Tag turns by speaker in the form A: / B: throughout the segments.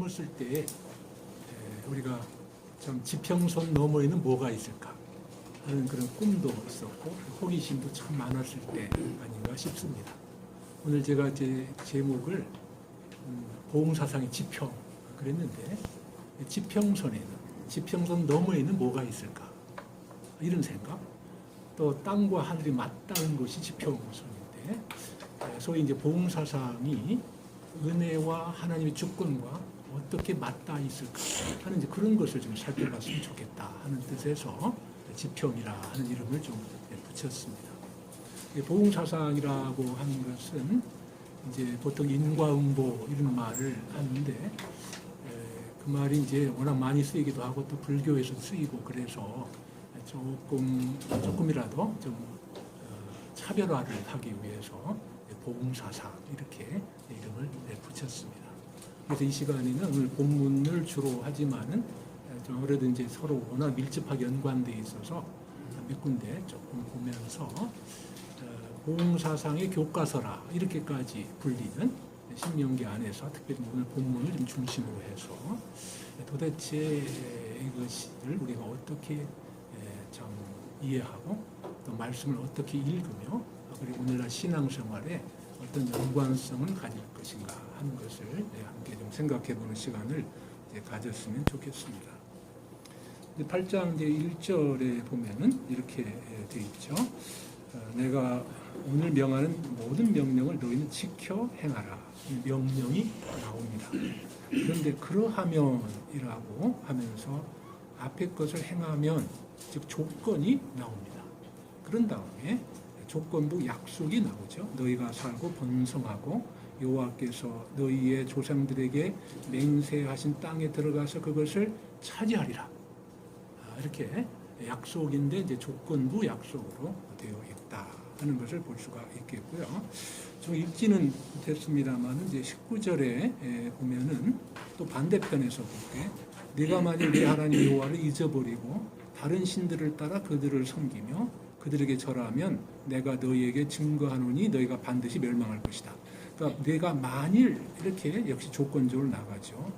A: 젊었을 때 우리가 참 지평선 너머에는 뭐가 있을까 하는 그런 꿈도 있었고 호기심도 참 많았을 때 아닌가 싶습니다. 오늘 제가 제 제목을 보응사상의 지평 그랬는데 지평선 너머에는 뭐가 있을까 이런 생각, 또 땅과 하늘이 맞닿은 것이 지평선인데 소위 이제 보응사상이 은혜와 하나님의 주권과 어떻게 맞닿아 있을까 하는 이제 그런 것을 좀 살펴봤으면 좋겠다 하는 뜻에서 지평이라 하는 이름을 좀 붙였습니다. 보응사상이라고 하는 것은 이제 보통 인과응보 이런 말을 하는데 그 말이 이제 워낙 많이 쓰이기도 하고 또 불교에서 쓰이고 그래서 조금이라도 좀 차별화를 하기 위해서 보응사상 이렇게 이름을 붙였습니다. 그래서 이 시간에는 오늘 본문을 주로 하지만은 좀 아무래도 이제 서로 워낙 밀접하게 연관되어 있어서 몇 군데 조금 보면서 보응사상의 교과서라 이렇게까지 불리는 신명기 안에서 특별히 오늘 본문을 좀 중심으로 해서 도대체 이것을 우리가 어떻게 참 이해하고 또 말씀을 어떻게 읽으며 그리고 오늘날 신앙생활에 어떤 연관성을 가질 것인가 하는 것을 함께 좀 생각해보는 시간을 가졌으면 좋겠습니다. 8장 1절에 보면은 이렇게 되어 있죠. 내가 오늘 명하는 모든 명령을 너희는 지켜 행하라. 명령이 나옵니다. 그런데 그러하면이라고 하면서 앞에 것을 행하면 즉 조건이 나옵니다. 그런 다음에 조건부 약속이 나오죠. 너희가 살고 번성하고 여호와께서 너희의 조상들에게 맹세하신 땅에 들어가서 그것을 차지하리라. 이렇게 약속인데 이제 조건부 약속으로 되어 있다 하는 것을 볼 수가 있겠고요. 좀 읽지는 못했습니다만 이제 19절에 보면은 또 반대편에서 볼게. 네가 만일 네 하나님 여호와를 잊어버리고 다른 신들을 따라 그들을 섬기며 그들에게 절하면 내가 너희에게 증거하노니 너희가 반드시 멸망할 것이다. 그러니까 내가 만일 이렇게 역시 조건적으로 나가죠.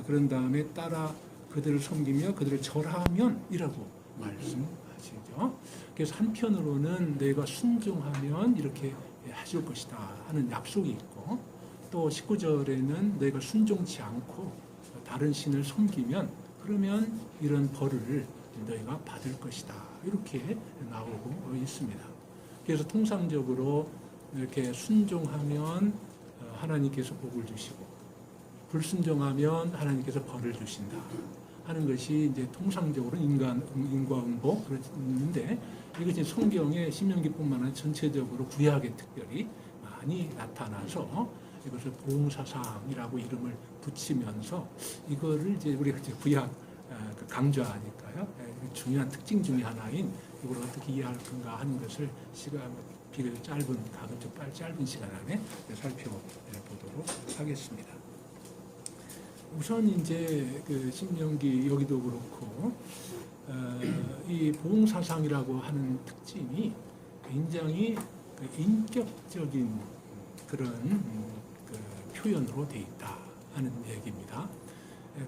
A: 그런 다음에 따라 그들을 섬기며 그들을 절하면 이라고 말씀하시죠. 그래서 한편으로는 너희가 순종하면 이렇게 해줄 것이다 하는 약속이 있고 또 19절에는 너희가 순종치 않고 다른 신을 섬기면 그러면 이런 벌을 너희가 받을 것이다 이렇게 나오고 있습니다. 그래서 통상적으로 이렇게 순종하면 하나님께서 복을 주시고 불순종하면 하나님께서 벌을 주신다 하는 것이 이제 통상적으로 인과응보 그렇는데 이것이 성경의 신명기뿐만 아니라 전체적으로 구약에 특별히 많이 나타나서 이것을 보응사상이라고 이름을 붙이면서 이거를 이제 우리가 이제 구약 강조하니까요. 중요한 특징 중에 하나인 이걸 어떻게 이해할 건가 하는 것을 비교적 짧은 시간 안에 살펴보도록 하겠습니다. 우선 이제 그 신명기 여기도 그렇고 이 보응사상이라고 하는 특징이 굉장히 인격적인 그런 표현으로 되어 있다 하는 얘기입니다.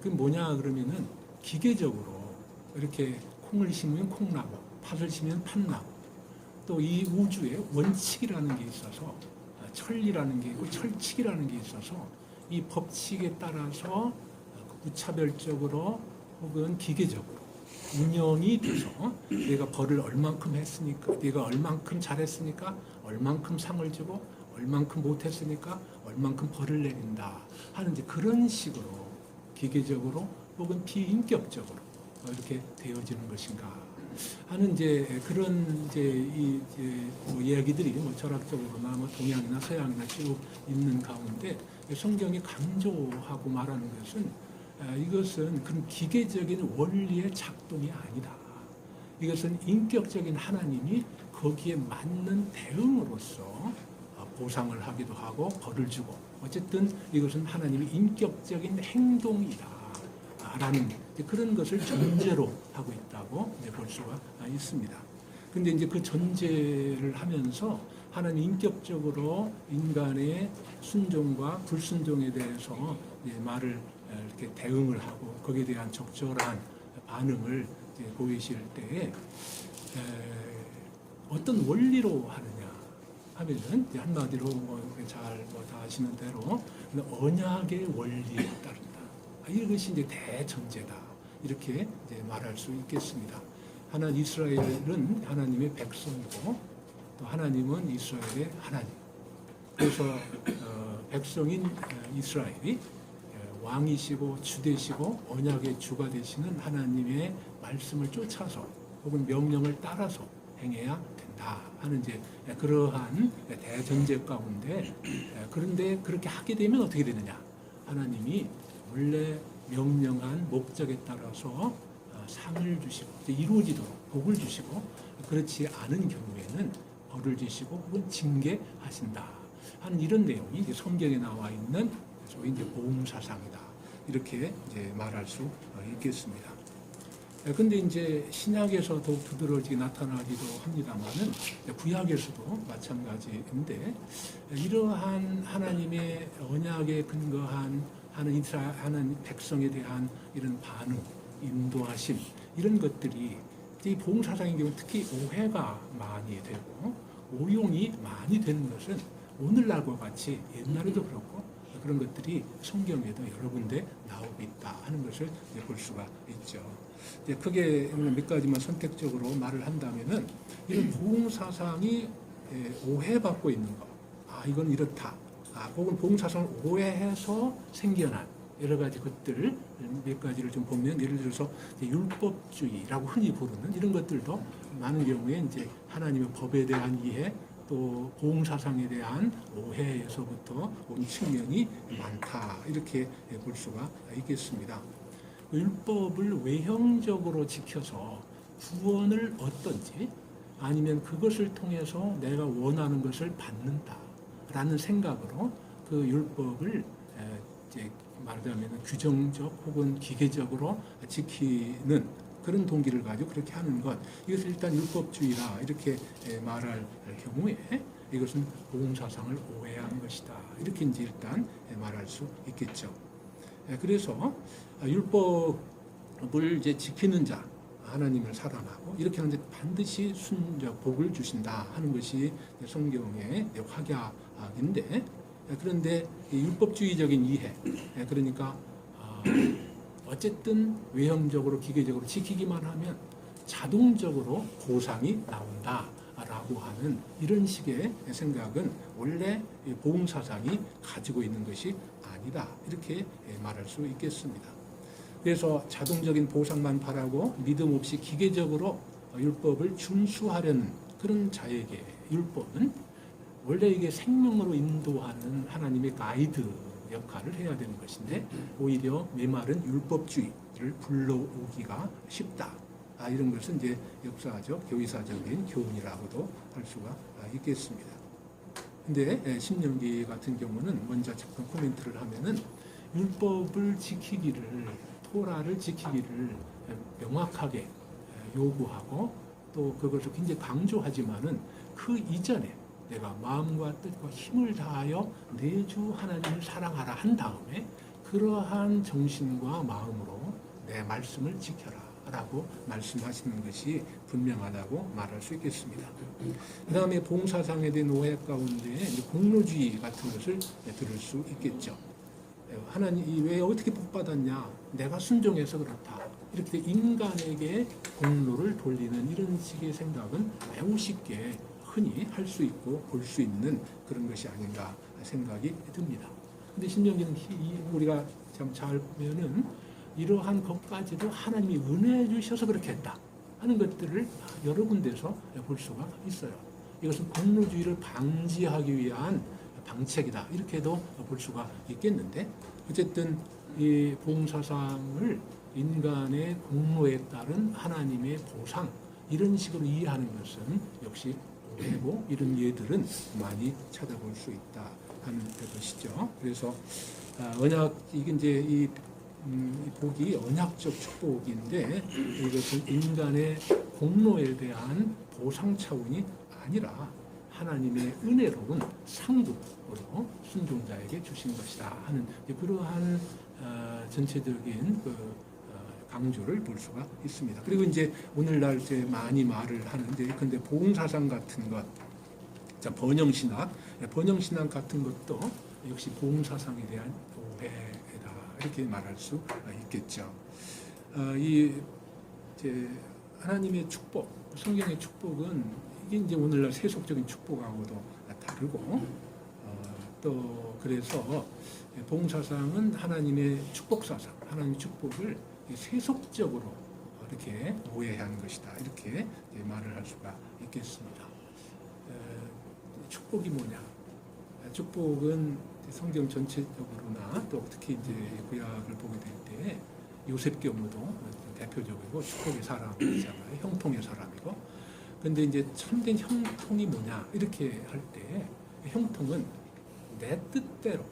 A: 그게 뭐냐 그러면은 기계적으로 이렇게 콩을 심으면 콩 나고 팥을 심으면 팥 나고 또 이 우주에 원칙이라는 게 있어서 천리라는 게 있고 철칙이라는 게 있어서 이 법칙에 따라서 무차별적으로 혹은 기계적으로 운영이 돼서 내가 벌을 얼만큼 했으니까 내가 얼만큼 잘했으니까 얼만큼 상을 주고 얼만큼 못했으니까 얼만큼 벌을 내린다 하는 이제 그런 식으로 기계적으로 혹은 비인격적으로 이렇게 되어지는 것인가 하는 이제 그런 이제 뭐 이야기들이 뭐 철학적으로나 뭐 동양이나 서양이나 쭉 있는 가운데 성경이 강조하고 말하는 것은 이것은 그런 기계적인 원리의 작동이 아니다. 이것은 인격적인 하나님이 거기에 맞는 대응으로서 보상을 하기도 하고 벌을 주고 어쨌든 이것은 하나님의 인격적인 행동이다 라는 그런 것을 전제로 하고 있다고 볼 수가 있습니다. 근데 이제 그 전제를 하면서 하나님 인격적으로 인간의 순종과 불순종에 대해서 말을 이렇게 대응을 하고 거기에 대한 적절한 반응을 이제 보이실 때에 어떤 원리로 하느냐 하면은 이제 한마디로 다 아시는 대로 언약의 원리에 따른다. 이것이 이제 대전제다. 이렇게 이제 말할 수 있겠습니다. 이스라엘은 하나님의 백성이고 또 하나님은 이스라엘의 하나님. 그래서 백성인 이스라엘이 왕이시고 주되시고 언약의 주가 되시는 하나님의 말씀을 쫓아서 혹은 명령을 따라서 행해야 된다 하는 이제 그러한 대전제 가운데 그런데 그렇게 하게 되면 어떻게 되느냐? 하나님이 원래 명령한 목적에 따라서 상을 주시고 이루어지도록 복을 주시고 그렇지 않은 경우에는 벌을 주시고 혹은 징계하신다 하는 이런 내용이 이제 성경에 나와 있는 소위 이제 보응사상이다 이렇게 이제 말할 수 있겠습니다. 근데 이제 신약에서 더욱 두드러지게 나타나기도 합니다만은 구약에서도 마찬가지인데 이러한 하나님의 언약에 근거한 하는 백성에 대한 이런 반응, 인도하심 이런 것들이 이 보응사상의 경우 특히 오해가 많이 되고 오용이 많이 되는 것은 오늘날과 같이 옛날에도 그렇고 그런 것들이 성경에도 여러 군데 나오고 있다 하는 것을 볼 수가 있죠. 이제 크게 몇 가지만 선택적으로 말을 한다면은 이런 보응사상이 오해받고 있는 것, 이건 이렇다. 혹은 보응사상을 오해해서 생겨난 여러 가지 것들 몇 가지를 좀 보면 예를 들어서 율법주의라고 흔히 부르는 이런 것들도 많은 경우에 이제 하나님의 법에 대한 이해 또 보응사상에 대한 오해에서부터 온 측면이 많다 이렇게 볼 수가 있겠습니다. 율법을 외형적으로 지켜서 구원을 얻든지 아니면 그것을 통해서 내가 원하는 것을 받는다라는 생각으로 그 율법을 이제 말하자면 규정적 혹은 기계적으로 지키는 그런 동기를 가지고 그렇게 하는 것 이것을 일단 율법주의라 이렇게 말할 경우에 이것은 보응사상을 오해한 것이다 이렇게 이제 일단 말할 수 있겠죠. 그래서 율법을 이제 지키는 자 하나님을 사랑하고 이렇게 하는데 반드시 복을 주신다 하는 것이 성경의 확약인데 그런데 율법주의적인 이해 그러니까 어쨌든 외형적으로 기계적으로 지키기만 하면 자동적으로 보상이 나온다라고 하는 이런 식의 생각은 원래 보응사상이 가지고 있는 것이 아니다 이렇게 말할 수 있겠습니다. 그래서 자동적인 보상만 바라고 믿음 없이 기계적으로 율법을 준수하려는 그런 자에게 율법은 원래 이게 생명으로 인도하는 하나님의 가이드 역할을 해야 되는 것인데 오히려 메마른 율법주의를 불러오기가 쉽다. 이런 것은 이제 역사적, 교의사적인 교훈이라고도 할 수가 있겠습니다. 근데 신명기 같은 경우는 먼저 잠깐 코멘트를 하면은 율법을 지키기를 토라를 지키기를 명확하게 요구하고 또 그것을 굉장히 강조하지만은 그 이전에 내가 마음과 뜻과 힘을 다하여 내 주 하나님을 사랑하라 한 다음에 그러한 정신과 마음으로 내 말씀을 지켜라 라고 말씀하시는 것이 분명하다고 말할 수 있겠습니다. 그 다음에 보응사상에 대한 오해 가운데 공로주의 같은 것을 들을 수 있겠죠. 하나님 왜 어떻게 복받았냐? 내가 순종해서 그렇다. 이렇게 인간에게 공로를 돌리는 이런 식의 생각은 매우 쉽게 흔히 할 수 있고 볼 수 있는 그런 것이 아닌가 생각이 듭니다. 근데 신명기는 우리가 참 잘 보면은 이러한 것까지도 하나님이 은혜해 주셔서 그렇게 했다 하는 것들을 여러 군데서 볼 수가 있어요. 이것은 공로주의를 방지하기 위한 방책이다 이렇게도 볼 수가 있겠는데 어쨌든 이 보응사상을 인간의 공로에 따른 하나님의 보상 이런 식으로 이해하는 것은 역시 오해고 이런 예들은 많이 찾아볼 수 있다 하는 것이죠. 그래서 언약 이게 이제 이 복이 언약적 축복인데 이것은 인간의 공로에 대한 보상 차원이 아니라 하나님의 은혜로운 상급으로 순종자에게 주신 것이다 하는 그러한 전체적인 강조를 볼 수가 있습니다. 그리고 이제 오늘날 이제 많이 말을 하는데, 근데 보응사상 같은 것, 자, 번영신학 같은 것도 역시 보응사상에 대한 오해다 이렇게 말할 수 있겠죠. 이 이제 하나님의 축복, 성경의 축복은 이게 이제 오늘날 세속적인 축복하고도 다르고, 또 그래서 보응사상은 하나님의 축복사상, 하나님의 축복을 세속적으로 이렇게 오해한 것이다 이렇게 말을 할 수가 있겠습니다. 축복이 뭐냐? 축복은 성경 전체적으로나 또 특히 이제 구약을 보게 될 때 요셉 경우도 대표적이고 축복의 사람이잖아요. 형통의 사람이고. 근데 이제 참된 형통이 뭐냐? 이렇게 할 때 형통은 내 뜻대로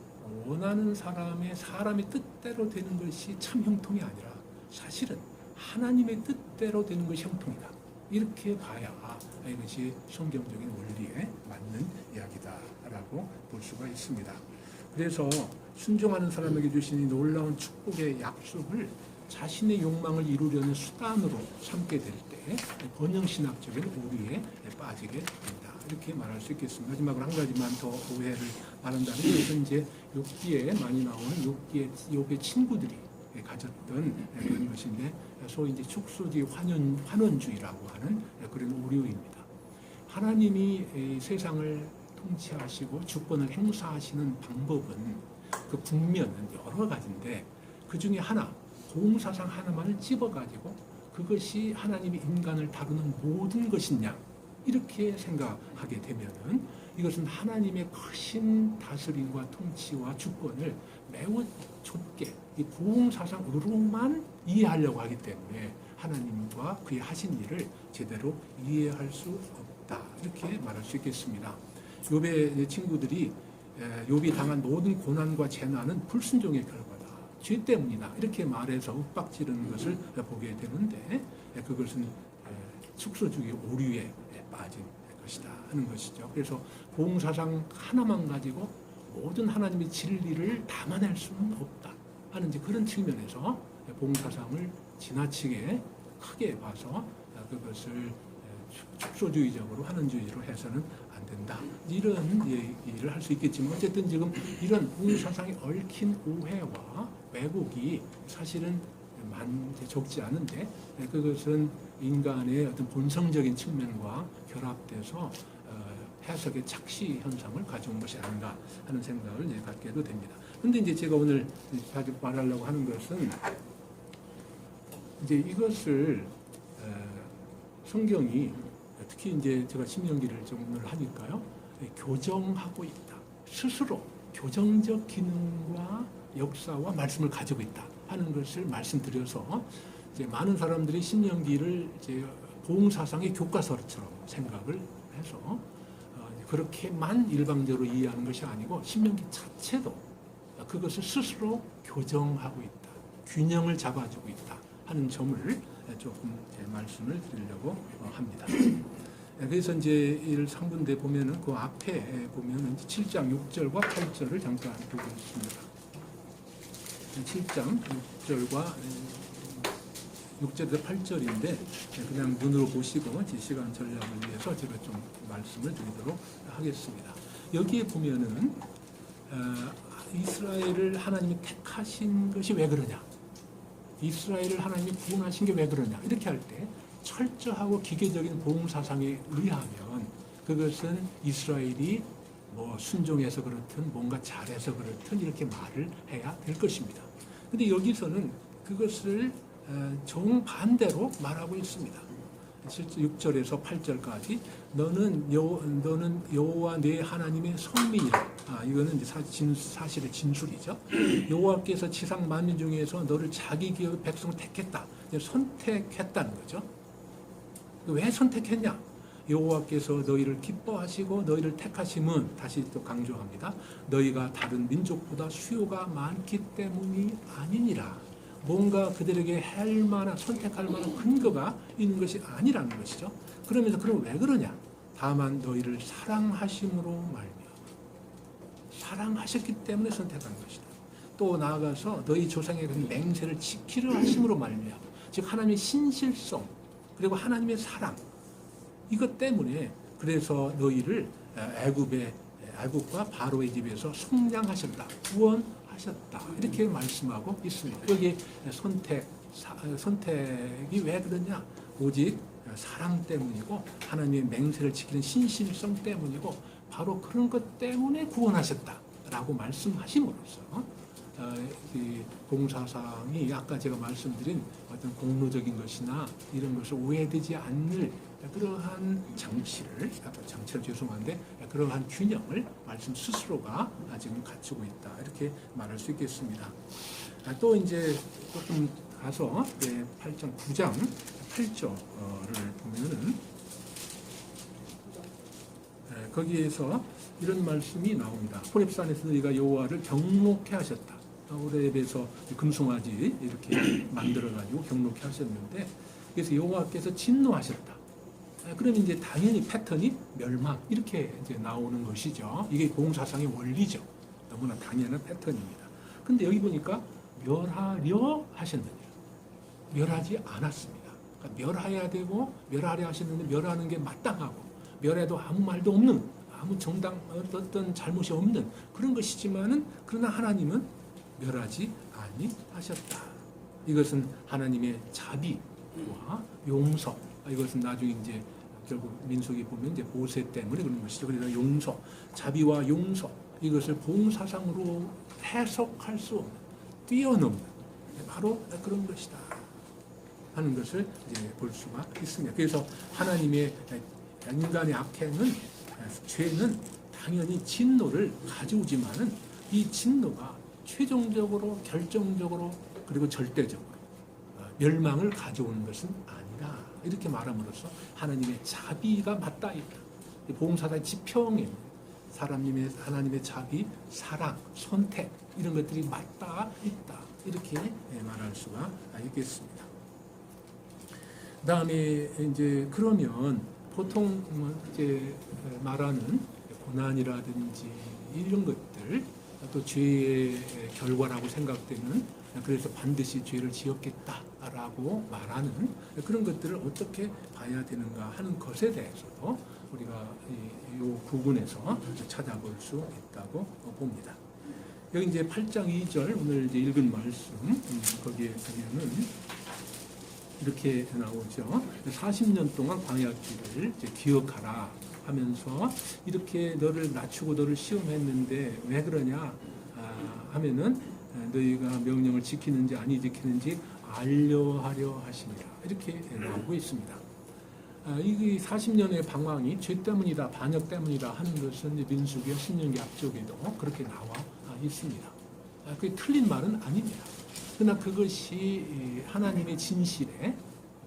A: 원하는 사람의 뜻대로 되는 것이 참 형통이 아니라 사실은 하나님의 뜻대로 되는 것이 형통이다. 이렇게 봐야 이것이 성경적인 원리에 맞는 이야기다라고 볼 수가 있습니다. 그래서 순종하는 사람에게 주신 이 놀라운 축복의 약속을 자신의 욕망을 이루려는 수단으로 삼게 될 때 번영신학적인 오류에 빠지게 된다. 이렇게 말할 수 있겠습니다. 마지막으로 한 가지만 더 오해를 말한다면 이것은 이제 욥기에 많이 나오는 욥의 친구들이 가졌던 그런 것인데, 소위 이제 축소주의 환원주의라고 하는 그런 오류입니다. 하나님이 세상을 통치하시고 주권을 행사하시는 방법은 그 국면은 여러 가지인데 그 중에 하나, 보응사상 하나만을 집어가지고 그것이 하나님이 인간을 다루는 모든 것이냐 이렇게 생각하게 되면은 이것은 하나님의 크신 다스림과 통치와 주권을 매우 좁게 이 보응사상으로만 이해하려고 하기 때문에 하나님과 그의 하신 일을 제대로 이해할 수 없다 이렇게 말할 수 있겠습니다. 욥의 친구들이 욥이 당한 모든 고난과 재난은 불순종의 결과다, 죄 때문이다 이렇게 말해서 윽박지르는 것을 보게 되는데 그것은 축소주의 오류에 빠진 것이다 하는 것이죠. 그래서 보응사상 하나만 가지고 모든 하나님의 진리를 담아낼 수는 없다 하는 그런 측면에서 보응사상을 지나치게 크게 봐서 그것을 축소주의적으로 환원주의로 해서는 안 된다 이런 얘기를 할 수 있겠지만, 어쨌든 지금 이런 보응사상에 얽힌 오해와 왜곡이 사실은 적지 않은데 그것은 인간의 어떤 본성적인 측면과 결합돼서 해석의 착시 현상을 가져온 것이 아닌가 하는 생각을 갖게도 됩니다. 그런데 이제 제가 오늘 말하려고 하는 것은 이제 이것을 성경이 특히 이제 제가 신명기를 좀 오늘 하니까요, 교정하고 있다. 스스로 교정적 기능과 역사와 말씀을 가지고 있다 하는 것을 말씀드려서 이제 많은 사람들이 신명기를 이제 보응사상의 교과서처럼 생각을 해서 그렇게만 일방적으로 이해하는 것이 아니고 신명기 자체도 그것을 스스로 교정하고 있다, 균형을 잡아주고 있다 하는 점을 조금 말씀을 드리려고 합니다. 그래서 이제 1상분대 보면은 그 앞에 보면은 7장 6절과 8절을 잠깐 보겠습니다. 7장 6절과 6절에서 8절인데 그냥 눈으로 보시고 제 시간 전략을 위해서 제가 좀 말씀을 드리도록 하겠습니다. 여기에 보면은 이스라엘을 하나님이 택하신 것이 왜 그러냐, 이스라엘을 하나님이 구원하신 게 왜 그러냐 이렇게 할 때 철저하고 기계적인 보응사상에 의하면 그것은 이스라엘이 뭐 순종해서 그렇든 뭔가 잘해서 그렇든 이렇게 말을 해야 될 것입니다. 그런데 여기서는 그것을 정반대로 말하고 있습니다. 6절에서 8절까지 너는 여호와 내 하나님의 선민이라. 이거는 이제 사실의 진술이죠. 여호와께서 지상 만민 중에서 너를 자기 기업의 백성을 택했다. 선택했다는 거죠. 왜 선택했냐? 여호와께서 너희를 기뻐하시고 너희를 택하심은, 다시 또 강조합니다, 너희가 다른 민족보다 수요가 많기 때문이 아니니라. 뭔가 그들에게 선택할 만한 근거가 있는 것이 아니라는 것이죠. 그러면서 그럼 왜 그러냐? 다만 너희를 사랑하심으로 말미암아 사랑하셨기 때문에 선택한 것이다. 또 나아가서 너희 조상의 그 맹세를 지키려 하심으로 말미암아 즉 하나님의 신실성 그리고 하나님의 사랑 이것 때문에 그래서 너희를 애굽과 바로의 집에서 성장하셨다. 구원하셨다. 이렇게 말씀하고 있습니다. 여기 선택이 왜 그러냐? 오직 사랑 때문이고 하나님의 맹세를 지키는 신실성 때문이고 바로 그런 것 때문에 구원하셨다라고 말씀하심으로써 이 봉사상이 아까 제가 말씀드린 어떤 공로적인 것이나 이런 것을 오해되지 않을 그러한 장치를 죄송한데 그러한 균형을 말씀 스스로가 지금 갖추고 있다 이렇게 말할 수 있겠습니다. 또 이제 조금 가서 8장 9장 8절을 보면은 거기에서 이런 말씀이 나옵니다. 호렙산에서 너희가 여호와를 경록해 하셨다. 호렙에서 금송아지 이렇게 만들어가지고 경록해 하셨는데 그래서 여호와께서 진노하셨다. 그러면 이제 당연히 패턴이 멸망 이렇게 이제 나오는 것이죠. 이게 공사상의 원리죠. 너무나 당연한 패턴입니다. 근데 여기 보니까 멸하려 하셨느냐? 멸하지 않았습니다. 그러니까 멸해야 되고 멸하려 하셨는데 멸하는 게 마땅하고 멸해도 아무 말도 없는 아무 정당 어떤 잘못이 없는 그런 것이지만은 그러나 하나님은 멸하지 아니하셨다. 이것은 하나님의 자비와 용서. 이것은 나중에 이제 결국 민수기 보면 이제 모세 때문에 그런 것이죠. 그래서 용서, 자비와 용서 이것을 봉사상으로 해석할 수 없는 뛰어넘는 바로 그런 것이다 하는 것을 이제 볼 수가 있습니다. 그래서 하나님의 인간의 악행은 죄는 당연히 진노를 가져오지만은 이 진노가 최종적으로 결정적으로 그리고 절대적으로 멸망을 가져오는 것은 아니라 이렇게 말함으로써 하나님의 자비가 맞닿아 있다. 보험사사의 지평에 하나님의 자비, 사랑, 선택 이런 것들이 맞닿아 있다. 이렇게 말할 수가 있겠습니다. 그다음에 이제 그러면 보통 이제 말하는 고난이라든지 이런 것들 또 죄의 결과라고 생각되는 그래서 반드시 죄를 지었겠다라고 말하는 그런 것들을 어떻게 봐야 되는가 하는 것에 대해서도 우리가 이 부분에서 찾아볼 수 있다고 봅니다. 여기 이제 8장 2절 오늘 이제 읽은 말씀 거기에 보면은 이렇게 나오죠. 40년 동안 광야길을 이제 기억하라 하면서 이렇게 너를 낮추고 너를 시험했는데 왜 그러냐 하면은 너희가 명령을 지키는지 아니 지키는지 알려하려 하시니라 이렇게 나오고 있습니다. 이 40년의 방황이 죄 때문이다 반역 때문이다 하는 것은 민수기와 신명기 앞쪽에도 그렇게 나와 있습니다. 그게 틀린 말은 아닙니다. 그러나 그것이 하나님의 진실의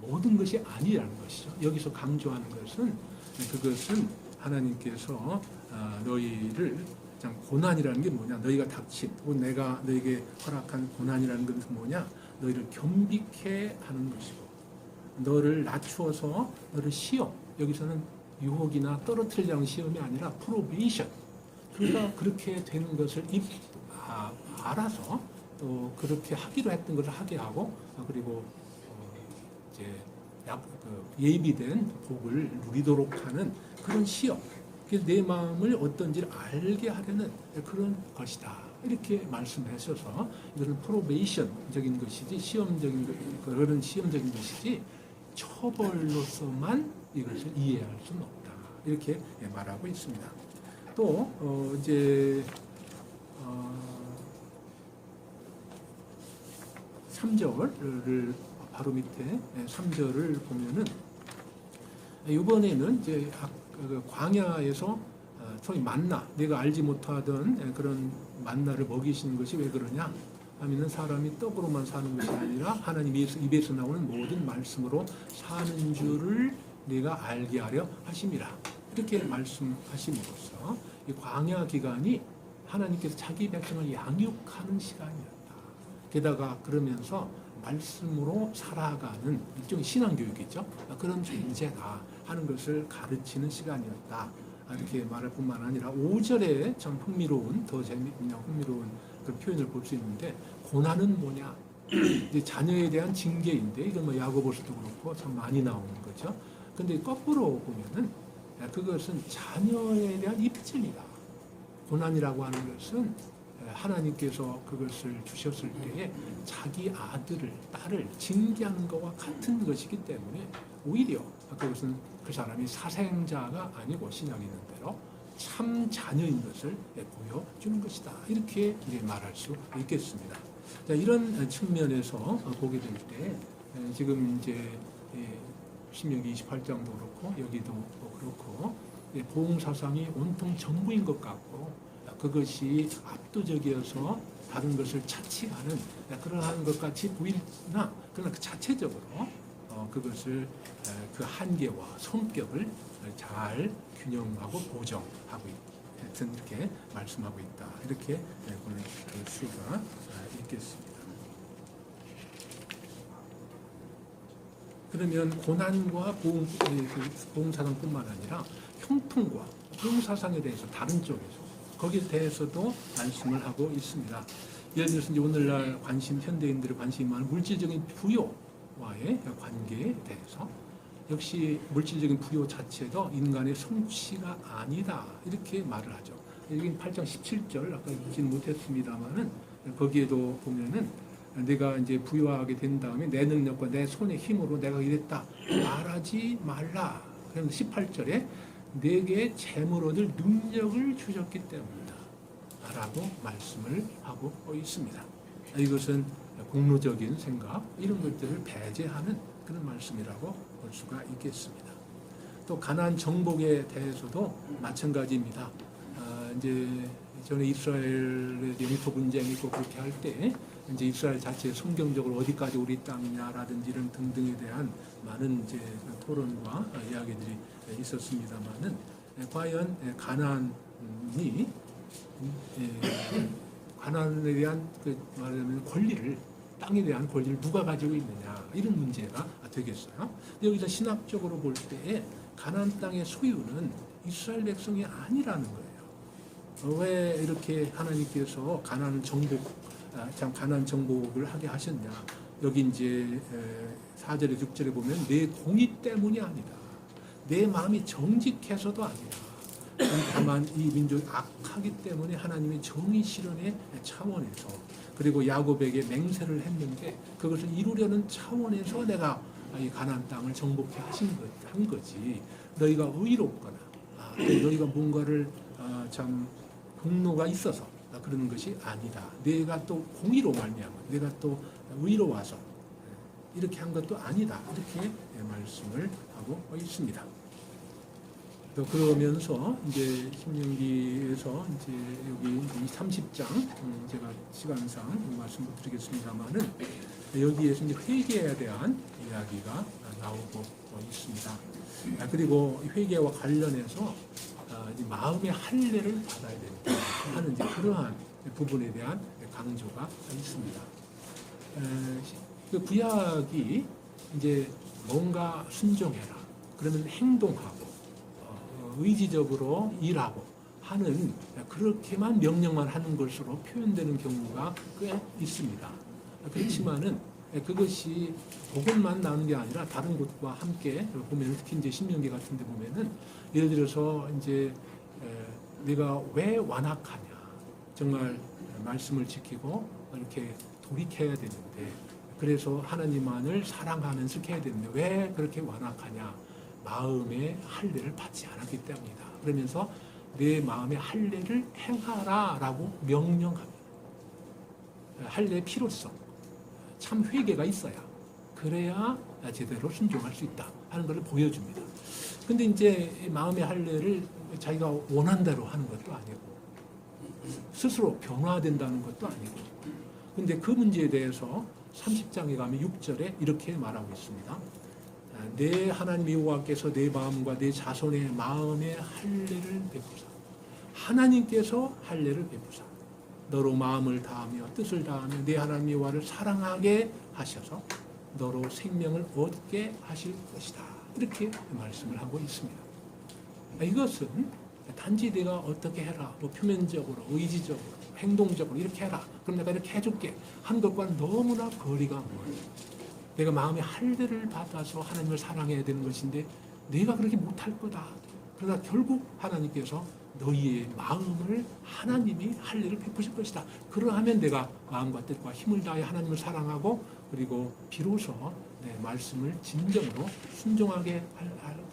A: 모든 것이 아니라는 것이죠. 여기서 강조하는 것은 그것은 하나님께서 너희를 고난이라는 게 뭐냐? 너희가 닥친, 내가 너에게 허락한 고난이라는 것은 뭐냐? 너희를 겸비케 하는 것이고, 너를 낮추어서 너를 시험. 여기서는 유혹이나 떨어뜨리려는 시험이 아니라 프로베이션. 그러니까 그렇게 되는 것을 알아서 또 그렇게 하기로 했던 것을 하게 하고, 그리고 이제 예비된 복을 누리도록 하는 그런 시험. 그래서 내 마음을 어떤지를 알게 하려는 그런 것이다. 이렇게 말씀하셔서 이것은 프로베이션적인 것이지 그런 시험적인 것이지 처벌로서만 이것을 이해할 수는 없다. 이렇게 말하고 있습니다. 또 이제 3절을 바로 밑에 3절을 보면은 이번에는 이제 광야에서 소위 만나 내가 알지 못하던 그런 만나를 먹이시는 것이 왜 그러냐 하면은 사람이 떡으로만 사는 것이 아니라 하나님 입에서 나오는 모든 말씀으로 사는 줄을 내가 알게 하려 하심이라 이렇게 말씀하심으로써 이 광야 기간이 하나님께서 자기 백성을 양육하는 시간이었다. 게다가 그러면서 말씀으로 살아가는 일종의 신앙교육이죠. 그런 존재다 하는 것을 가르치는 시간이었다. 이렇게 말할 뿐만 아니라 5절에 참 흥미로운, 더 재미있는 흥미로운 그 표현을 볼 수 있는데, 고난은 뭐냐? 이제 자녀에 대한 징계인데, 이건 뭐 야고보서도 그렇고 참 많이 나오는 거죠. 근데 거꾸로 보면은 그것은 자녀에 대한 입증이다. 고난이라고 하는 것은 하나님께서 그것을 주셨을 때에 자기 아들을, 딸을 징계하는 것과 같은 것이기 때문에 오히려 그것은 그 사람이 사생자가 아니고 신약에 있는 대로 참 자녀인 것을 보여주는 것이다. 이렇게 말할 수 있겠습니다. 자, 이런 측면에서 보게 될 때 지금 이제 신명기 28장도 그렇고 여기도 그렇고 보응사상이 온통 전부인 것 같고 그것이 압도적이어서 다른 것을 차치하는 그러한 것 같이 보이나 그러나 그 자체적으로 그것을 그 한계와 성격을 잘 균형하고 보정하고 하여튼 이렇게 말씀하고 있다. 이렇게 볼 수가 있겠습니다. 그러면 고난과 보응사상뿐만 아니라 형통과 보응사상에 대해서 다른 쪽에서 거기에 대해서도 말씀을 하고 있습니다. 예를 들어서 이제 오늘날 현대인들의 관심이 많은 물질적인 부여와의 관계에 대해서 역시 물질적인 부여 자체도 인간의 성취가 아니다. 이렇게 말을 하죠. 여기 8장 17절 아까 읽지는 못했습니다만은 거기에도 보면은 내가 이제 부유하게 된 다음에 내 능력과 내 손의 힘으로 내가 이랬다 말하지 말라. 그런데 18절에 내게 재물 얻을 능력을 주셨기 때문이다 라고 말씀을 하고 있습니다. 이것은 공로적인 생각 이런 것들을 배제하는 그런 말씀이라고 볼 수가 있겠습니다. 또 가나안 정복에 대해서도 마찬가지입니다. 이제 전에 이스라엘의 영토 분쟁이 있고 그렇게 할 때 이제 이스라엘 자체 성경적으로 어디까지 우리 땅이냐라든지 이런 등등에 대한 많은 이제 토론과 이야기들이 있었습니다만은 과연 가나안에 대한 그 말하자면 권리를 땅에 대한 권리를 누가 가지고 있느냐 이런 문제가 되겠어요. 여기서 신학적으로 볼 때에 가나안 땅의 소유는 이스라엘 백성이 아니라는 거예요. 왜 이렇게 하나님께서 가나안 정복을 하게 하셨냐? 여기 이제 4절에 6절에 보면 내 공의 때문이 아니다. 내 마음이 정직해서도 아니다. 다만 이 민족이 악하기 때문에 하나님의 정의 실현의 차원에서 그리고 야곱에게 맹세를 했는데 그것을 이루려는 차원에서 내가 이 가나안 땅을 정복해 한 거지. 너희가 의롭거나 너희가 뭔가를 참 공로가 있어서 그러는 것이 아니다. 내가 또 공의로 말미암아 내가 또 의로워서 이렇게 한 것도 아니다. 이렇게 말씀을 하고 있습니다. 또 그러면서 이제 신명기에서 이제 여기 30장 제가 시간상 말씀 못 드리겠습니다만은 여기에서 이제 회개에 대한 이야기가 나오고 있습니다. 그리고 회개와 관련해서 마음의 할례를 받아야 된다 하는 이제 그러한 부분에 대한 강조가 있습니다. 그 구약이 이제 뭔가 순종해라 그러면 행동하고 의지적으로 일하고 하는 그렇게만 명령만 하는 것으로 표현되는 경우가 꽤 있습니다. 그렇지만은 그것이 그것만 나오는 게 아니라 다른 것과 함께 보면 특히 이제 신명기 같은 데 보면은 예를 들어서 이제 내가 왜 완악하냐 정말 말씀을 지키고 이렇게 돌이켜야 되는데 그래서 하나님만을 사랑하면서 이렇게 해야 되는데 왜 그렇게 완악하냐 마음의 할례를 받지 않았기 때문이다. 그러면서 내 마음의 할례를 행하라라고 명령합니다. 할례의 필요성, 참 회개가 있어야 그래야 제대로 순종할 수 있다 하는 것을 보여줍니다. 근데 이제 마음의 할례를 자기가 원한 대로 하는 것도 아니고 스스로 변화된다는 것도 아니고 근데 그 문제에 대해서 30장에 가면 6절에 이렇게 말하고 있습니다. 내 하나님 여호와께서 내 마음과 내 자손의 마음의 할례를 베푸사 하나님께서 할례를 베푸사 너로 마음을 다하며 뜻을 다하며 내 하나님 여호와를 사랑하게 하셔서 너로 생명을 얻게 하실 것이다. 이렇게 말씀을 하고 있습니다. 이것은 단지 내가 어떻게 해라, 뭐 표면적으로, 의지적으로, 행동적으로 이렇게 해라, 그럼 내가 이렇게 해줄게 하는 것과는 너무나 거리가 멀어요. 내가 마음의 할례를 받아서 하나님을 사랑해야 되는 것인데 내가 그렇게 못할 거다. 그러나 결국 하나님께서 너희의 마음을 하나님이 할례를 베푸실 것이다. 그러하면 내가 마음과 뜻과 힘을 다해 하나님을 사랑하고 그리고 비로소 내 말씀을 진정으로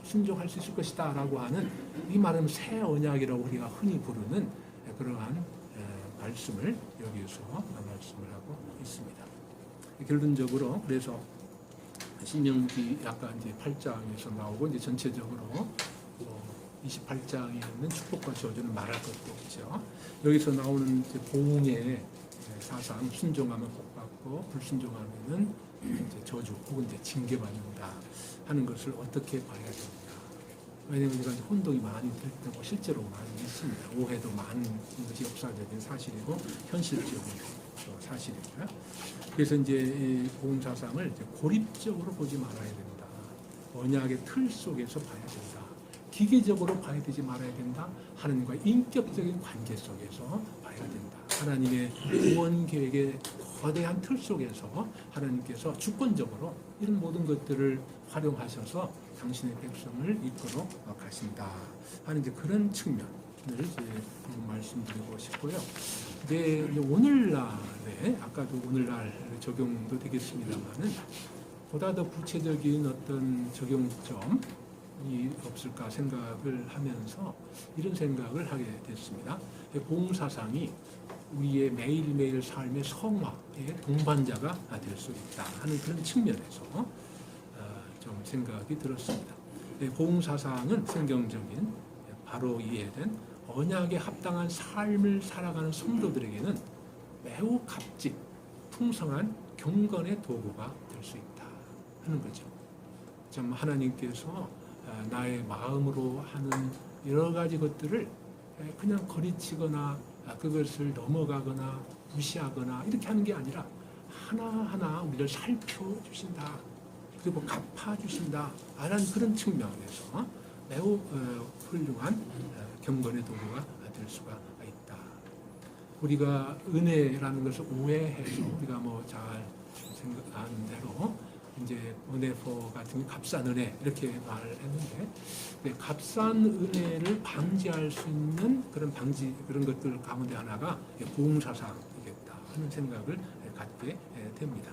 A: 순종할 수 있을 것이다 라고 하는, 이 말은 새 언약이라고 우리가 흔히 부르는 그러한 말씀을 여기서 말씀을 하고 있습니다. 결론적으로 그래서 신명기 아까 이제 8장에서 나오고 이제 전체적으로 28장에는 축복과 저주는 말할 것도 없죠. 여기서 나오는 이제 보응의 사상, 순종하면 복 받고 불순종하면은 이제 저주 혹은 이제 징계받는다 하는 것을 어떻게 봐야 됩니까? 왜냐하면 우리가 혼동이 많이 됐고 실제로 많이 있습니다. 오해도 많은 것이 역사적인 사실이고 현실적인 사실이고요. 그래서 이제 보응 사상을 이제 고립적으로 보지 말아야 된다. 언약의 틀 속에서 봐야 된다. 기계적으로 봐야 되지 말아야 된다. 하나님과 인격적인 관계 속에서 봐야 된다. 하나님의 구원 계획의 거대한 틀 속에서 하나님께서 주권적으로 이런 모든 것들을 활용하셔서 당신의 백성을 이끌어 가신다 하는 이제 그런 측면을 이제 말씀드리고 싶고요. 이제 오늘날에 아까도 오늘날 적용도 되겠습니다만은 보다 더 구체적인 어떤 적용점이 없을까 생각을 하면서 이런 생각을 하게 됐습니다. 보응 사상이 우리의 매일매일 삶의 성화의 동반자가 될 수 있다 하는 그런 측면에서 좀 생각이 들었습니다. 보응 사상은 성경적인 바로 이해된 언약에 합당한 삶을 살아가는 성도들에게는 매우 값진 풍성한 경건의 도구가 될 수 있다 하는 거죠. 참 하나님께서 나의 마음으로 하는 여러 가지 것들을 그냥 거리치거나 그것을 넘어가거나 무시하거나 이렇게 하는 게 아니라 하나하나 우리를 살펴주신다. 그리고 갚아주신다. 라는 그런 측면에서 매우 훌륭한 경건의 도구가 될 수가 있다. 우리가 은혜라는 것을 오해해서 우리가 뭐 잘 생각하는 대로 이제 은혜포 같은 값싼 은혜 이렇게 말을 했는데 값싼 은혜를 방지할 수 있는 그런 것들 가운데 하나가 보응 사상이겠다 하는 생각을 갖게 됩니다.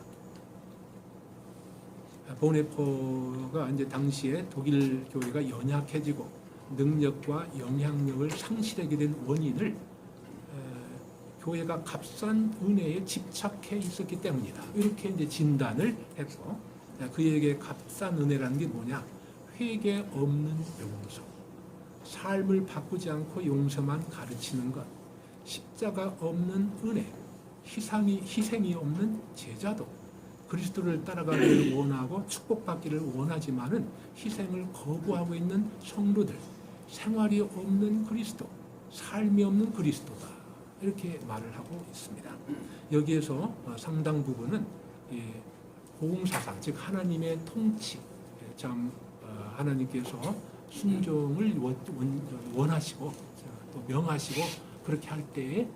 A: 보네포가 이제 당시에 독일 교회가 연약해지고 능력과 영향력을 상실하게 된 원인을 교회가 값싼 은혜에 집착해 있었기 때문이다. 이렇게 이제 진단을 했고 그에게 값싼 은혜라는 게 뭐냐? 회개 없는 용서, 삶을 바꾸지 않고 용서만 가르치는 것, 십자가 없는 은혜, 희생이 없는 제자도, 그리스도를 따라가기를 원하고 축복받기를 원하지만은 희생을 거부하고 있는 성도들, 생활이 없는 그리스도, 삶이 없는 그리스도다. 이렇게 말을 하고 있습니다. 여기에서 상당 부분은 보응사상, 즉 하나님의 통치, 참 하나님께서 순종을 원하시고 또 명하시고 그렇게 할 때에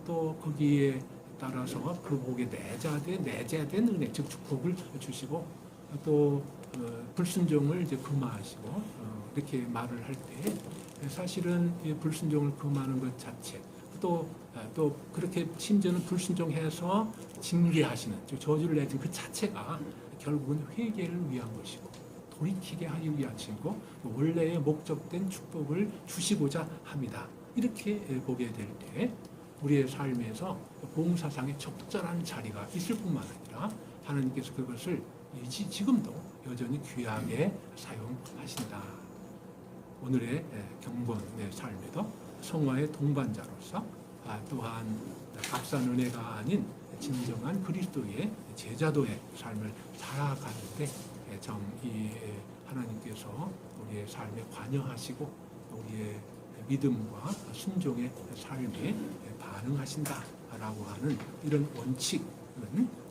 A: 또 거기에 따라서 그 복에 내재된 은혜, 즉 축복을 주시고 또 불순종을 이제 금하시고 이렇게 말을 할 때 사실은 불순종을 금하는 것 자체 또 그렇게 심지어는 불순종해서 징계하시는 저주를 내린 그 자체가 결국은 회개를 위한 것이고 돌이키게 하기 위하시고 원래의 목적된 축복을 주시고자 합니다. 이렇게 보게 될 때 우리의 삶에서 보응사상의 적절한 자리가 있을 뿐만 아니라 하나님께서 그것을 지금도 여전히 귀하게 사용하신다. 오늘의 경건의 삶에도 성화의 동반자로서 또한 값싼 은혜가 아닌 진정한 그리스도의 제자도의 삶을 살아가는데 참 이 하나님께서 우리의 삶에 관여하시고 우리의 믿음과 순종의 삶에 반응하신다 라고 하는 이런 원칙은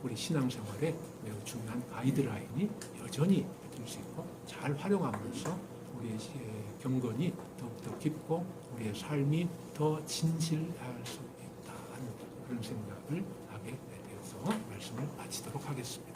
A: 우리 신앙생활에 매우 중요한 가이드라인이 여전히 될 수 있고 잘 활용함으로써 우리의 경건이 더욱더 깊고 우리의 삶이 더 진실할 수 있다는 그런 생각을 하게 되어서 말씀을 마치도록 하겠습니다.